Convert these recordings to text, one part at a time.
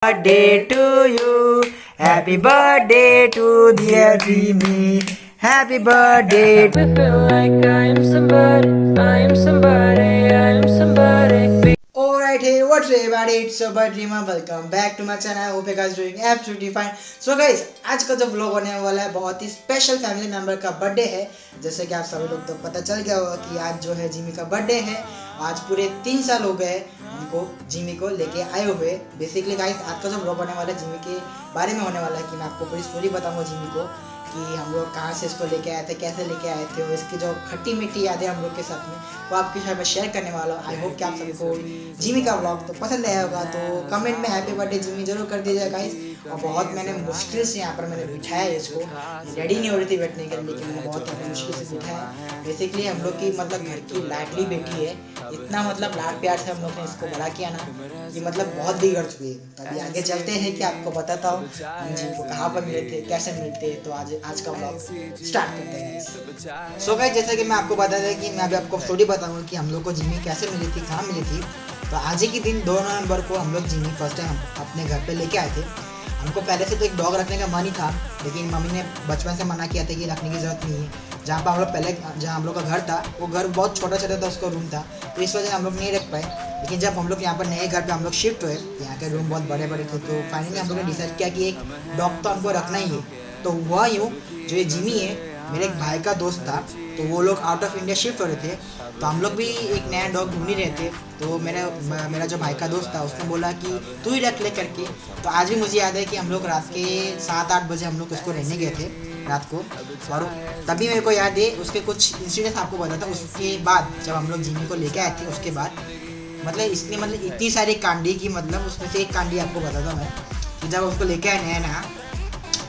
Birthday to you. Happy birthday to dear Jimmy. Happy birthday. I feel like I am somebody, I am somebody, I am somebody. Alright, hey, what's up everybody? It's your boy Dreamer. Welcome back to my channel. I hope you guys doing absolutely fine. So guys, आज का जो vlog होने वाला है बहुत ही special family member का birthday है. जैसे कि आप सभी लोग तो पता चल गया होगा कि आज जो है जिमी का बर्थडे है. आज पूरे 3 साल हो गए उनको जिमी को लेके आए हुए. बेसिकली गाइस आज का जो vlog होने वाला है जिमी के बारे में होने वाला है कि मैं आपको पूरी स्टोरी बताऊंगा जिमी को कि हम लोग कहाँ से इसको लेके आए थे, कैसे लेके आए थे और इसकी जो खट्टी मीठी यादें हम लोग के साथ में वो आपके साथ में शेयर करने वाला हूँ. आई होप कि आप सभी को जिमी का व्लॉग तो पसंद आया होगा. तो कमेंट में हैप्पी बर्थडे जिमी जरूर कर दीजिएगा गाइस. और बहुत मैंने मुश्किल से यहाँ पर मैंने बिठाया है इसको. रेडी नहीं हो रही थी बैठने के लिए लेकिन मैंने बहुत मुश्किल से बिठाया. बेसिकली हम लोग की मतलब घर की लाडली बेटी है. इतना मतलब लाड प्यार से हम लोग ने इसको बड़ा किया ना कि मतलब बहुत बिगड़ चुकी है. अभी आगे चलते हैं कि आपको बताता हूँ हम जिमी को कहाँ पर मिले थे, कैसे मिलते. तो आज का व्लॉग स्टार्ट करते हैं. सो गाइस जैसा कि मैं आपको बता दें कि मैं अभी आपको स्टोरी बताऊंगा कि हम लोग को जिमी कैसे मिली थी, कहाँ मिली थी. तो आज ही के दिन 2 नवंबर को हम लोग जिमी फर्स्ट टाइम अपने घर पे लेके आए थे. हमको पहले से तो एक डॉग रखने का मन ही था लेकिन मम्मी ने बचपन से मना किया था कि रखने की ज़रूरत नहीं है. जहाँ पर हम लोग पहले जहाँ हम लोग का घर था वो घर बहुत छोटा छोटा था, उसका रूम था तो इस वजह से हम लोग नहीं रख पाए. लेकिन जब हम लोग यहाँ पर नए घर पे हम लोग शिफ्ट हुए, यहाँ के रूम बहुत बड़े बड़े थे तो फाइनली हम लोग ने डिसाइड किया कि एक डॉग तो हमको रखना ही है. तो हुआ यूँ जो ये जिमी है मेरे एक भाई का दोस्त था तो वो लोग आउट ऑफ इंडिया शिफ्ट हो रहे थे तो हम लोग भी एक नया डॉग ढूंढ ही रहे थे. तो मेरा जो भाई का दोस्त था उसने बोला कि तू ही रख ले करके. तो आज भी मुझे याद है कि हम लोग रात के 7-8 बजे हम लोग उसको रहने गए थे रात को. और तभी मेरे को याद है उसके कुछ इंसिडेंट्स आपको बताता. उसके बाद जब हम लोग जिमी को लेके आए थे उसके बाद मतलब इसने मतलब इतनी सारी कांडी की मतलब उसमें से एक कांडी आपको बताता मैं कि जब उसको लेके आए नया नया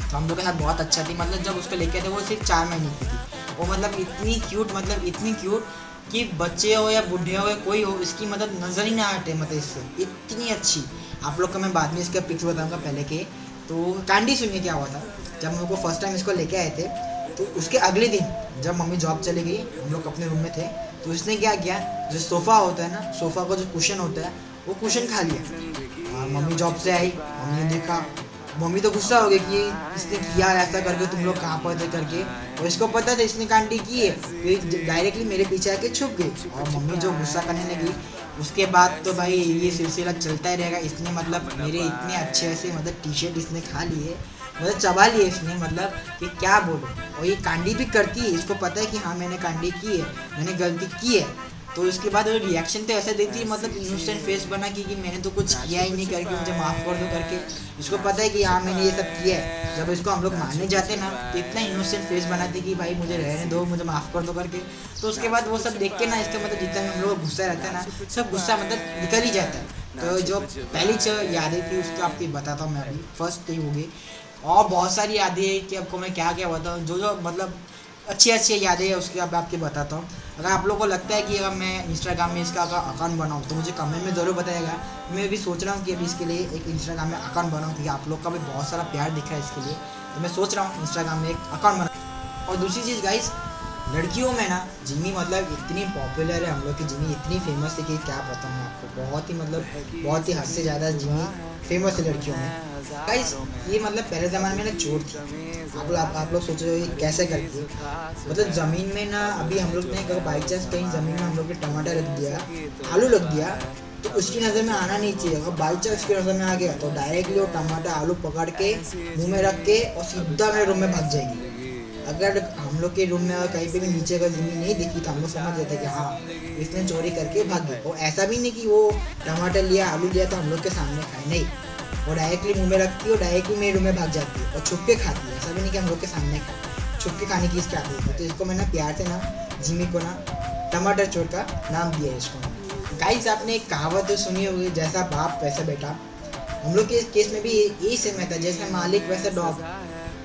तो हम लोग के साथ बहुत अच्छा थी. मतलब जब उसको लेके आए थे वो सिर्फ 4 महीने की थी. वो मतलब इतनी क्यूट कि बच्चे हो या बूढ़े हो या कोई हो इसकी मतलब नज़र ही ना हटे मतलब इससे इतनी अच्छी. आप लोग को मैं बाद में इसका पिक्स बताऊंगा पहले के. तो कांडी सुनिए क्या हुआ था. जब हम लोग को फर्स्ट टाइम इसको लेके आए थे तो उसके अगले दिन जब मम्मी जॉब चली गई हम लोग अपने रूम में थे तो उसने क्या किया, जो सोफ़ा होता है ना, सोफ़ा का जो कुशन होता है वो कुशन खा लिया. मम्मी जॉब से आई, मम्मी ने देखा, मम्मी तो गुस्सा हो गई कि इसने किया ऐसा करके, तुम लोग कहाँ पर थे करके. और इसको पता था इसने कांडी की है तो डायरेक्टली मेरे पीछे आके छुप गई. और मम्मी जो गुस्सा करने लगी उसके बाद तो भाई ये सिलसिला चलता ही रहेगा. इसने मतलब मेरे इतने अच्छे से मतलब टी शर्ट इसने खा लिए, मतलब चबा लिए इसने, मतलब कि क्या बोलो. और ये कांडी भी करती है, इसको पता है कि हाँ मैंने कांडी की है, मैंने गलती की है. तो उसके बाद वो रिएक्शन तो ऐसा देती है मतलब इनोसेंट फेस बना कि मैंने तो कुछ किया ही नहीं करके मुझे माफ़ कर दो करके. इसको पता है कि हाँ मैंने ये सब किया है. जब इसको हम लोग मारने जाते ना तो इतना इनोसेंट फेस बनाती कि भाई मुझे रहने दो, मुझे माफ़ कर दो करके. तो उसके बाद वो सब देख के ना इसका मतलब जितना हम लोग गुस्सा रहता है ना सब गुस्सा मतलब निकल ही जाता है. तो जो पहली जो यादें थी उसको आपको बताता हूँ मैं अभी. फर्स्ट थी होगी और बहुत सारी यादें हैं कि आपको मैं क्या क्या बताऊँ. जो मतलब अच्छी यादें हैं उसकी अब आपके बताता हूँ. अगर आप लोगों को लगता है कि अगर मैं इंस्टाग्राम में इसका अगर अकाउंट बनाऊँ तो मुझे कमेंट में ज़रूर बताइएगा. मैं भी सोच रहा हूँ कि अभी इसके लिए एक इंस्टाग्राम में अकाउंट बनाऊँ क्योंकि आप लोग का भी बहुत सारा प्यार दिख रहा है इसके लिए. तो मैं सोच रहा हूँ इंस्टाग्राम में एक अकाउंट बनाऊँ. और दूसरी चीज़ गाइस, लड़कियों में ना जिमी मतलब इतनी पॉपुलर है हम लोग की. जिमी इतनी फेमस है कि क्या बताऊँ मैं आपको. बहुत ही हद से ज़्यादा जिमी फेमस है लड़कियों में गाइस. ये मतलब पहले ज़माने में ना चोर थी. आप लोग सोच रहे हो कैसे करती है. मतलब ज़मीन में ना अभी हम लोग ने अगर बाई चांस कहीं ज़मीन में हम लोग ने टमाटर रख दिया, आलू रख दिया तो उसकी नज़र में आना नहीं चाहिए. अगर बाई चांस उसकी नज़र में आ गया तो डायरेक्टली वो टमाटर आलू पकड़ के मुँह में रख के और सीधा मेरे रूम में भाग जाएगी. अगर हम लोग के रूम में कहीं पे भी नीचे अगर ज़मीन नहीं दिखी तो हम लोग समझ लेते कि हाँ इसने चोरी करके भाग गई. और ऐसा भी नहीं कि वो टमाटर लिया आलू लिया तो हम लोग के सामने खाए, नहीं. वो डायरेक्टली मुंह में रखती है और डायरेक्टली मेरे रूम में भाग जाती है और छुप के खाती है. ऐसा भी नहीं कि हम लोग के सामने खाए, छुप के खाने की इसकी आदत है. तो इसको मैंने प्यार से ना जिमी को ना टमाटर चोर का नाम दिया है इसको. गाइस आपने एक कहावत तो सुनी होगी, जैसा बाप वैसा बेटा. हम लोग के केस में भी यही सेम था, जैसे मालिक वैसा डॉग.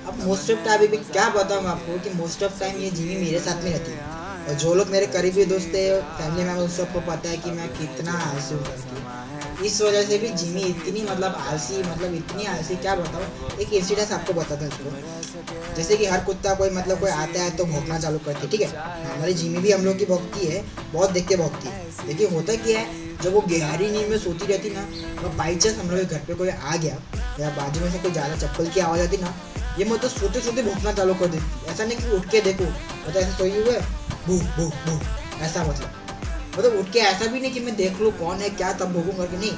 अब मोस्ट ऑफ टाइम भी क्या बताऊँ आपको कि मोस्ट ऑफ टाइम ये जिमी मेरे साथ में रहती है. और जो लोग मेरे करीबी दोस्त है फैमिली मेम्बर उन सबको पता है कि मैं कितना आलसी हूँ करके. इस वजह से भी जिमी इतनी मतलब इतनी आलसी क्या बताऊँ. एक इंसिडेंस आपको बताता हूँ इसको. जैसे कि हर कुत्ता कोई मतलब कोई आता है तो भौंकना चालू करती है, ठीक है. हमारी जिमी भी हम लोग की भौंकती है, बहुत देख के भौंकती है. लेकिन होता क्या है जब वो गहरी नींद में सोती रहती ना, और बाई चांस हम लोग के घर पे कोई आ गया या बाजू में से कोई ज़्यादा चप्पल की आवाज़ आती ना, ये मतलब सोते सोते भौंकना चालू कर देती। ऐसा नहीं कि उठ के देखो, मतलब ऐसे सोई हुए भू भू भू, ऐसा मतलब उठ के ऐसा भी नहीं कि मैं देख लूँ कौन है क्या तब भूकूं करके, नहीं,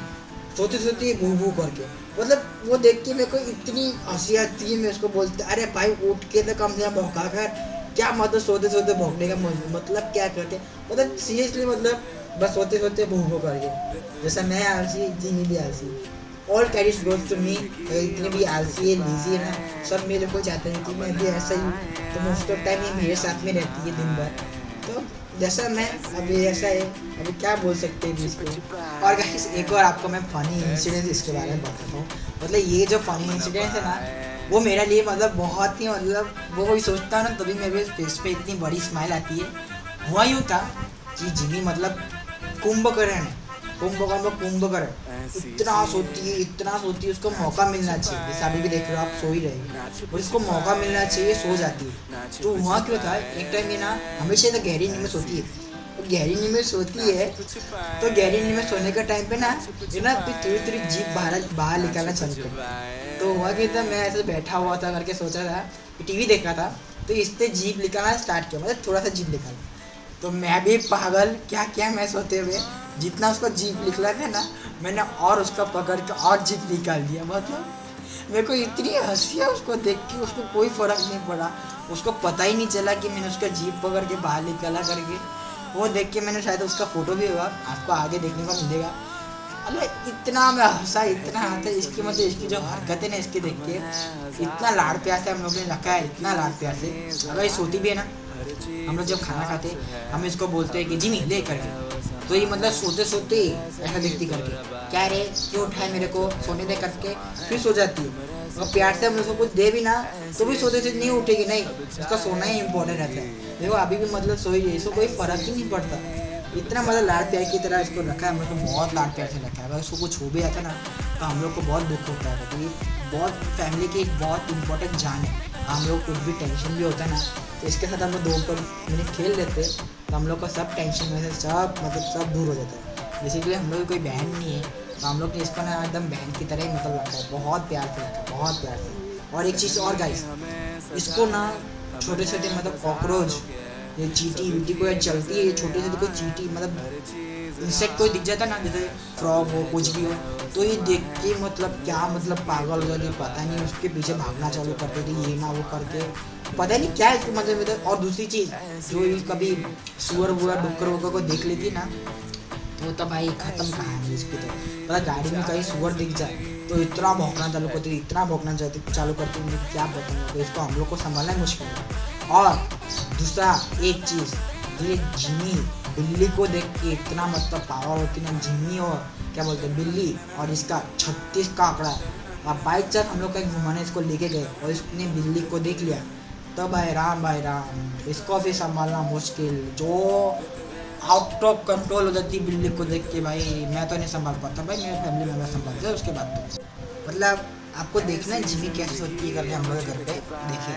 सोते सोते भू भू करके। मतलब वो देख के मेरे को इतनी हंसी आती है, मैं उसको बोलते अरे भाई उठ के तो कम से कम भौंका कर, क्या मतलब सोते सोते भौंकने का मतलब क्या करते, मतलब सीरियसली मतलब बस सोते सोते भू भू करके। जैसा मैं आलसी, जिमी भी आलसी, all carriage goes to me. इतने भी आलसी है, लीजी है ना, सब मेरे को चाहते हैं कि मैं भी ऐसा ही हूँ, तो मोस्ट ऑफ टाइम ये मेरे साथ में रहती है दिन भर। तो जैसा मैं अभी ऐसा है, अभी क्या बोल सकते हैं इसको। और गाइस एक और आपको मैं फनी इंसिडेंट इसके बारे में बताता हूँ। मतलब ये जो फनी इंसिडेंट है ना, वो मेरे लिए मतलब बहुत ही मतलब वो कोई सोचता है ना तभी मेरे फेस पे इतनी बड़ी स्माइल आती है। हुआ यूँ था कि जिमी मतलब कुंभकर्ण है, कुंभकर्ण इतना सोती है, उसको मौका मिलना चाहिए। जैसे अभी भी देख रहे हो आप, सो ही रहे और उसको मौका मिलना चाहिए, सो जाती है। तो हुआ क्यों था, एक टाइम ये ना हमेशा तो गहरी नींद में सोती है, तो गहरी नींद में सोती है, तो गहरी नींद में सोने के टाइम पे ना ये ना थोड़ी थोड़ी जीप बाहर बाहर निकालना चालू कर। तो हुआ कि था, मैं ऐसे बैठा हुआ था करके सोचा था, टीवी देख रहा था, तो इससे जीप निकालना स्टार्ट किया, मतलब थोड़ा सा जीप निकाला। तो मैं भी पागल, क्या क्या मैं सोते हुए जितना उसको जीप निकला था ना, मैंने और उसका पकड़ के और जीप निकाल दिया। मतलब मेरे को इतनी हंसी है उसको देख के, उसको कोई फर्क नहीं पड़ा, उसको पता ही नहीं चला कि मैंने उसका जीप पकड़ के बाहर निकाला करके। वो देख के मैंने शायद उसका फोटो भी होगा, आपको आगे देखने को मिलेगा। अरे इतना मैं हंसा, इतना हंसा, इसकी मतलब इसकी जो हरकतें ना इसके देख के इतना लाड़ प्यार से हम लोग ने रखा है, इतना लाड़ प्यार से। अगर ये सोती भी है ना, हम लोग जब खाना खाते हम इसको बोलते हैं कि जिमी ले करके, तो ये मतलब सोते सोते ऐसा दिखती करके, क्या रे क्यों उठाए मेरे को, सोने दे करके, फिर सो जाती है। और प्यार से हम उसको कुछ दे भी ना, तो भी सोते से नहीं उठेगी, नहीं, उसका सोना ही इम्पोर्टेंट रहता है। देखो अभी भी मतलब सोई है, इसको कोई फर्क ही नहीं पड़ता। इतना मतलब लाड़ प्यार की तरह इसको रखा है, हम लोग को बहुत लाड़ प्यार से रखा है। अगर उसको कुछ हो भी जाता ना, तो हम लोग को बहुत दुख होता है, क्योंकि बहुत फैमिली की एक बहुत इंपॉर्टेंट जान है। हम लोग कुछ भी टेंशन भी होता है ना, तो इसके साथ हम लोग 2 मिनट खेल लेते, तो हम लोग का सब टेंशन में से सब मतलब सब दूर हो जाता है। बेसिकली हम लोग की कोई बहन नहीं है, तो हम लोग ने इसको ना एकदम बहन की तरह ही मतलब रखा है, बहुत प्यार से रखा है, बहुत प्यार से। और एक चीज़ और गाइस, इसको ना छोटे छोटे मतलब कॉकरोच, ये चींटी वीटी कोई चलती है, छोटे छोटे कोई चींटी मतलब इंसेक्ट कोई दिख जाता ना, जैसे फ्रॉग हो कुछ भी हो, तो ये देख के मतलब क्या मतलब पागल हो जाती, पता नहीं उसके पीछे भागना चालू कर देती, ये ना वो करके, पता नहीं क्या इसको मतलब। और दूसरी चीज़, जो ये कभी सुअर वुअर डुक्कर वुक्कर को देख लेती ना, तो तब भाई खत्म कहानी इसकी। तो पता गाड़ी में कहीं सुअर दिख जाए तो इतना भौंकना चालू करती, इतना भौंकना चालू करती, मुझे क्या बताऊँ। तो इसको हम लोग को संभालना मुश्किल है। और दूसरा एक चीज़, ये जिमी बिल्ली को देख के इतना मतलब पावर होती ना, जिमी और क्या बोलते हैं बिल्ली, और इसका 36 का आंकड़ा। अब बाइक चांस हम लोग कहीं घुमाने इसको लेके गए और इसने बिल्ली को देख लिया, तो भाई राम इसको भी संभालना मुश्किल, जो आउट ऑफ कंट्रोल हो जाती बिल्ली को देख के। भाई मैं तो नहीं संभाल पाता, भाई मेरे फैमिली मेम्बर संभालते हैं उसके बाद। तो मतलब आपको देखना है जिमी कैसे सोती है करके, हम लोग घर पे देखिए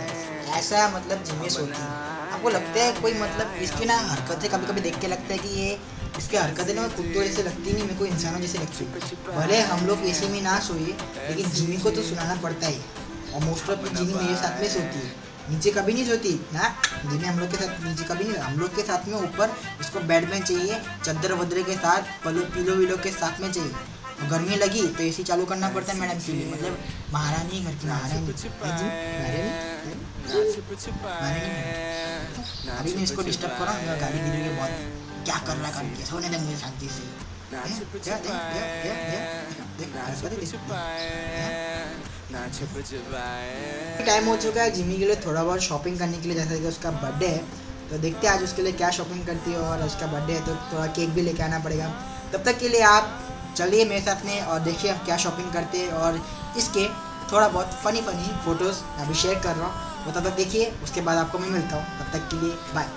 ऐसा मतलब जिमी सोती है। आपको लगता है कोई मतलब इसकी ना हरकतें कभी कभी देख के लगता है कि ये इसकी हरकतें ना कुत्तों जैसे लगती नहीं, मेरे को इंसानों जैसे लगती है। भले हम लोग एसी में ना सोइए, लेकिन जिमी को तो सुनाना पड़ता है। और मोस्ट ऑफ जिमी मेरे साथ में सोती है, नीचे कभी नहीं सोती ना। जिमी हम लोग के साथ नीचे कभी नहीं, हम लोग के साथ में ऊपर इसको बेड में चाहिए, चादर वदरे के साथ, पिलो विलो के साथ में चाहिए। और गर्मी लगी तो एसी चालू करना पड़ता है मैडम के लिए, मतलब महारानी घर की महारानी। अभी मैं इसको डिस्टर्ब कर रहा हूँ, गाली गिरी है बहुत, क्या कर रहा करके, सोने दे मुझे शांति से। टाइम हो चुका है जिमी के लिए थोड़ा बहुत शॉपिंग करने के लिए, जैसा कि उसका बर्थडे है, तो देखते हैं आज उसके लिए क्या शॉपिंग करती है। और उसका बर्थडे है तो थोड़ा केक भी लेके आना पड़ेगा। तब तक के लिए आप चलिए मेरे साथ में और देखिए हम क्या शॉपिंग करते हैं, और इसके थोड़ा बहुत फ़नी फ़ोटोज़ अभी शेयर कर रहा हूँ, वो तब तक देखिए, उसके बाद आपको मैं मिलता हूँ। तब तक के लिए बाय।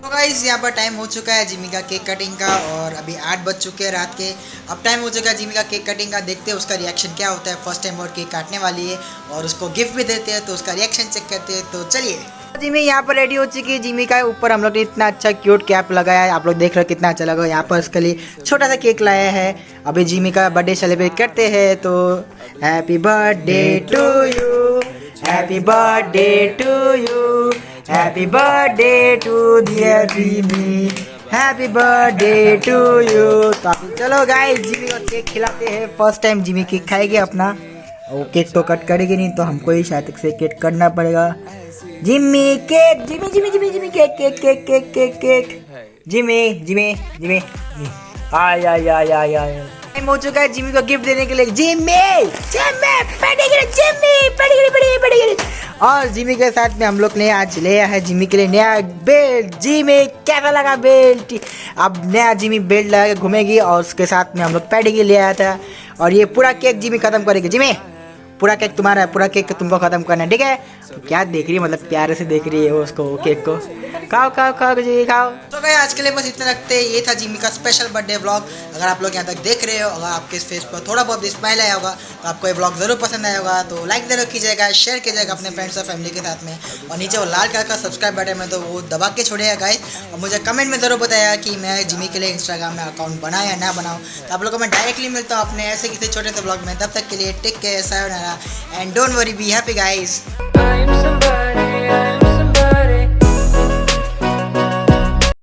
तो गाइस यहाँ पर टाइम हो चुका है जिमी का केक कटिंग का और अभी 8 बज चुके हैं रात के। अब टाइम हो चुका है जिमी का केक कटिंग का, देखते हैं उसका रिएक्शन क्या होता है। फर्स्ट टाइम वो केक काटने वाली है और उसको गिफ्ट भी देते हैं, तो उसका रिएक्शन चेक करते हैं। तो चलिए, जिमी यहाँ पर रेडी हो चुकी है। जिमी का ऊपर हम लोग ने इतना अच्छा क्यूट कैप लगाया है, आप लोग देख रहे हो कितना अच्छा लगा। यहाँ पर उसके लिए छोटा सा केक लाया है। अभी जिमी का बर्थडे सेलिब्रेट करते हैं। तो happy birthday to you, happy birthday to you, happy birthday to dear Jimmy, happy birthday to you. तो चलो गाइस, जिमी को केक खिलाते हैं। फर्स्ट टाइम जिमी केक खाएगी अपना। वो केक तो कट करेगी नहीं, तो हमको ही शायद से केक करना पड़ेगा। Jimmy cake, Jimmy Jimmy Jimmy Jimmy cake cake cake cake cake cake, Jimmy Jimmy Jimmy. आय आय आय आय आय। टाइम हो चुका है जिमी को गिफ्ट देने के लिए। Jimmy Jimmy Pedigree, Jimmy Pedigree Pedigree Pedigree. और जिमी के साथ में हम लोग ने आज लिया है जिमी के लिए नया बेल्ट। जिमी कैसा लगा बेल्ट? अब नया जिमी बेल्ट लगा के घूमेगी और उसके साथ में हम लोग पेडिग्री ले आया था। और ये पूरा केक जिमी खत्म करेगी। जिमी पूरा केक तुम्हारा है, पूरा केक तुमको खत्म करना है, ठीक है? क्या देख रही है, मतलब प्यारे से देख रही है उसको, केक को। खाओ खाओ खाओ जी खाओ। तो भाई आज के लिए बस इतना रखते हैं। ये था जिमी का स्पेशल बर्थडे व्लॉग। अगर आप लोग यहाँ तक देख रहे हो, अगर आपके फेस पर थोड़ा बहुत स्माइल आया होगा तो आपको ये व्लॉग जरूर पसंद आया होगा। तो लाइक जरूर कीजिएगा, शेयर कीजिएगा अपने फ्रेंड्स और फैमिली के साथ में। और नीचे वो लाल कलर का सब्सक्राइब बटन है तो वो दबा के छोड़िएगा गाइस। और मुझे कमेंट में जरूर बताया कि मैं जिमी के लिए इंस्टाग्राम में अकाउंट बनाऊं या ना बनाऊं। तो आप लोगों को मैं डायरेक्टली मिलता हूँ अपने ऐसे किसी छोटे से व्लॉग में। तब तक के लिए टेक केयर, सायोनारा and don't worry, be happy guys. I am somebody.